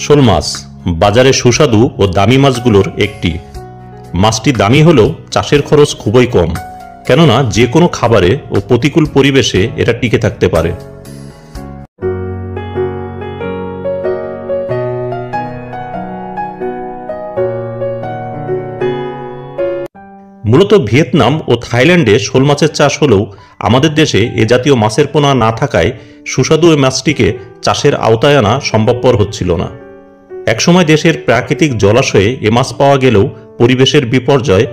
শোল মাছ বাজারে সুস্বাদু ও দামি মাছগুলোর একটি। মাছটি দামি হলেও চাষের খরচ খুবই কম, কেননা যে কোনো খাবারে ও প্রতিকূল পরিবেশে এটা টিকে থাকতে পারে। মূলত ভিয়েতনাম ও থাইল্যান্ডে শোল মাছের চাষ হলেও আমাদের দেশে এ জাতীয় মাছের পোনা না থাকায় সুস্বাদু এই মাছটিকে চাষের আওতায় আনা সম্ভবপর হচ্ছিল না। একসময় দেশের প্রাকৃতিক জলাশয়ে এ মাছ পাওয়া গেলেও পরিবেশের বিপর্যয়,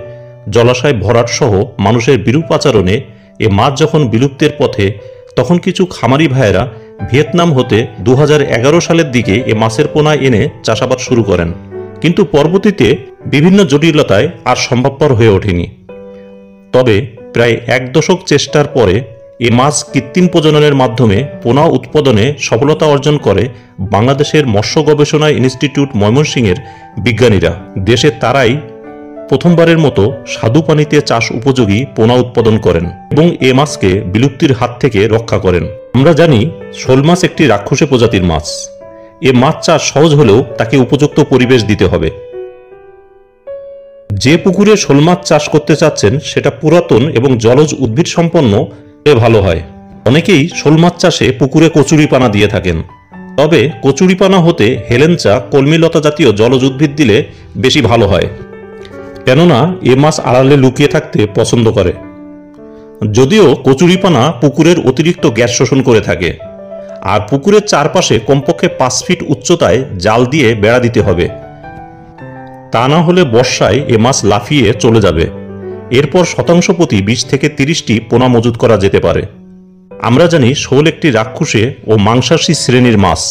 জলাশয় ভরাট সহ মানুষের বিরূপ আচরণে এ মাছ যখন বিলুপ্তের পথে, তখন কিছু খামারি ভাইয়েরা ভিয়েতনাম হতে 2011 সালের দিকে এ মাছের পোনা এনে চাষাবাদ শুরু করেন, কিন্তু পরবর্তীতে বিভিন্ন জটিলতায় আর সম্ভবপর হয়ে ওঠেনি। তবে প্রায় 1 দশক চেষ্টার পরে এ মাছ কৃত্রিম প্রজননের মাধ্যমে পোনা উৎপাদনে সফলতা অর্জন করে বাংলাদেশের মৎস্য গবেষণা ইনস্টিটিউট ময়মনসিংহের বিজ্ঞানীরা। দেশে তারাই প্রথমবারের মতো স্বাদু পানিতে চাষ উপযোগী পোনা উৎপাদন করেন এবং এ মাছকে বিলুপ্তির হাত থেকে রক্ষা করেন। আমরা জানি শোল মাছ একটি রাক্ষসী প্রজাতির মাছ। এ মাছ চাষ সহজ হলেও তাকে উপযুক্ত পরিবেশ দিতে হবে। যে পুকুরে শোল মাছ চাষ করতে চাচ্ছেন সেটা পুরাতন এবং জলজ উদ্ভিদ সম্পন্ন ভালো হয়। অনেকেই শোল মাছ চাষে পুকুরে কচুরিপানা দিয়ে থাকেন, তবে কচুরিপানা হতে হেলেঞ্চা, কলমিলতা জাতীয় জলজ উদ্ভিদ দিলে বেশি ভালো হয়, কেননা এ মাছ আড়ালে লুকিয়ে থাকতে পছন্দ করে। যদিও কচুরিপানা পুকুরের অতিরিক্ত গ্যাস শোষণ করে থাকে, আর পুকুরের চারপাশে কমপক্ষে 5 ফিট উচ্চতায় জাল দিয়ে বেড়া দিতে হবে, তা না হলে বর্ষায় এ মাছ লাফিয়ে চলে যাবে। এরপর শতাংশ প্রতি 20 থেকে 30টি পোনা মজুত করা যেতে পারে। আমরা জানি শোল একটি রাক্ষসে ও মাংসাশী শ্রেণীর মাছ।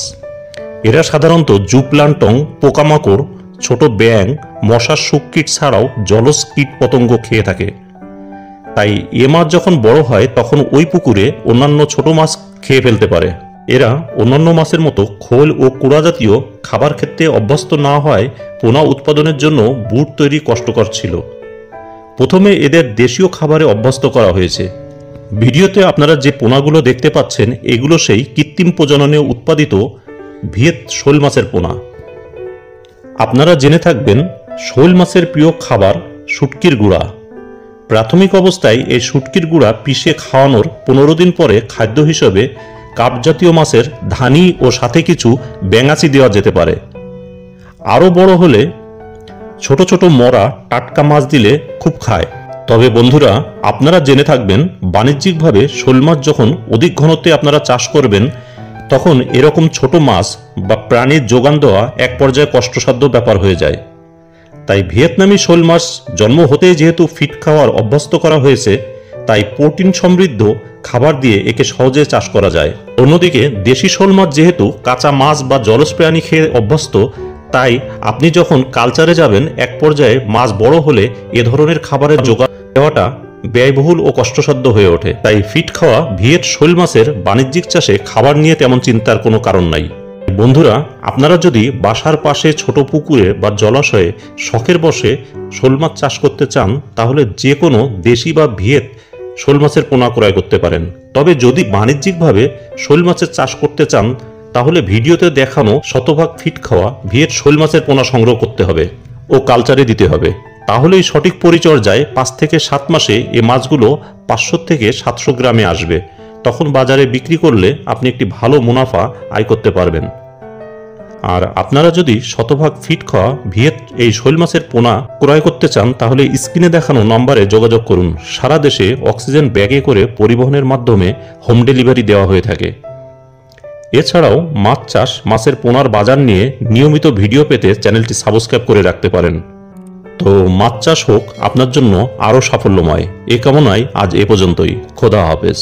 এরা সাধারণত জুপ্লান্টন, পোকামাকড়, ছোট ব্যাঙ, মশার শুককীট ছাড়াও জলজ কীট পতঙ্গ খেয়ে থাকে। তাই এ মাছ যখন বড় হয় তখন ওই পুকুরে অন্যান্য ছোট মাছ খেয়ে ফেলতে পারে। এরা অন্যান্য মাছের মতো খোল ও কুড়া জাতীয় খাবার খেতে অভ্যস্ত না হয় পোনা উৎপাদনের জন্য বুট তৈরি কষ্টকর ছিল। প্রথমে এদের দেশীয় খাবারে অভ্যস্ত করা হয়েছে। ভিডিওতে আপনারা যে পোনাগুলো দেখতে পাচ্ছেন এগুলো সেই কৃত্রিম প্রজননে উৎপাদিত ভিয়েত শোল মাছের পোনা। আপনারা জেনে থাকবেন শোল মাছের প্রিয় খাবার শুটকির গুঁড়া। প্রাথমিক অবস্থায় এই শুটকির গুঁড়া পিষে খাওয়ানোর 15 দিন পরে খাদ্য হিসেবে কাপ জাতীয় মাছের ধানি ও সাথে কিছু ব্যাঙাচি দেওয়া যেতে পারে। আরও বড় হলে ছোট ছোট মরা টাটকা মাছ দিলে খুব খায়। তবে বন্ধুরা, আপনারা জেনে থাকবেন বাণিজ্যিকভাবে শোল মাছ যখন অধিক ঘনত্বে আপনারা চাষ করবেন তখন এরকম ছোট মাছ বা প্রাণীর যোগান দেওয়া এক পর্যায়ে কষ্টসাধ্য ব্যাপার হয়ে যায়। তাই ভিয়েতনামি শোল মাছ জন্ম হতেই যেহেতু ফিট খাওয়ার অভ্যস্ত করা হয়েছে, তাই প্রোটিন সমৃদ্ধ খাবার দিয়ে একে সহজে চাষ করা যায়। অন্যদিকে দেশি শোল মাছ যেহেতু কাঁচা মাছ বা জলজ প্রাণী খেয়ে অভ্যস্ত, তাই আপনি যখন কালচারে যাবেন এক পর্যায়ে মাছ বড় হলে এ ধরনের খাবারের যোগান দেওয়াটা ব্যয়বহুল ও কষ্টসাধ্য হয়ে ওঠে। তাই ফিট খাওয়া ভিয়েত শোল মাছের বাণিজ্যিক চাষে খাবার নিয়ে তেমন চিন্তার কোনো কারণ নাই। বন্ধুরা, আপনারা যদি বাসার পাশে ছোট পুকুরে বা জলাশয়ে শখের বশে শোল মাছ চাষ করতে চান তাহলে যে কোনো দেশি বা ভিয়েত শোল মাছের পোনা ক্রয় করতে পারেন। তবে যদি বাণিজ্যিকভাবে শোল মাছের চাষ করতে চান তাহলে ভিডিওতে দেখানো শতভাগ ফিট খাওয়া ভিয়েত শোল মাছের পোনা সংগ্রহ করতে হবে ও কালচারে দিতে হবে। তাহলেই সঠিক পরিচর্যায় 5 থেকে 7 মাসে এ মাছগুলো 500 থেকে 700 গ্রামে আসবে। তখন বাজারে বিক্রি করলে আপনি একটি ভালো মুনাফা আয় করতে পারবেন। আর আপনারা যদি শতভাগ ফিট খাওয়া ভিয়েত এই শোল মাছের পোনা ক্রয় করতে চান তাহলে স্ক্রিনে দেখানো নম্বরে যোগাযোগ করুন। সারা দেশে অক্সিজেন ব্যাগে করে পরিবহনের মাধ্যমে হোম ডেলিভারি দেওয়া হয়ে থাকে। এছাড়াও মাছ চাষ, মাছের পোনার বাজার নিয়ে নিয়মিত ভিডিও পেতে চ্যানেলটি সাবস্ক্রাইব করে রাখতে পারেন। তো মাছ চাষ হোক আপনার জন্য আরও সাফল্যময়, এ কামনায় আজ এ পর্যন্তই। খোদা হাফেজ।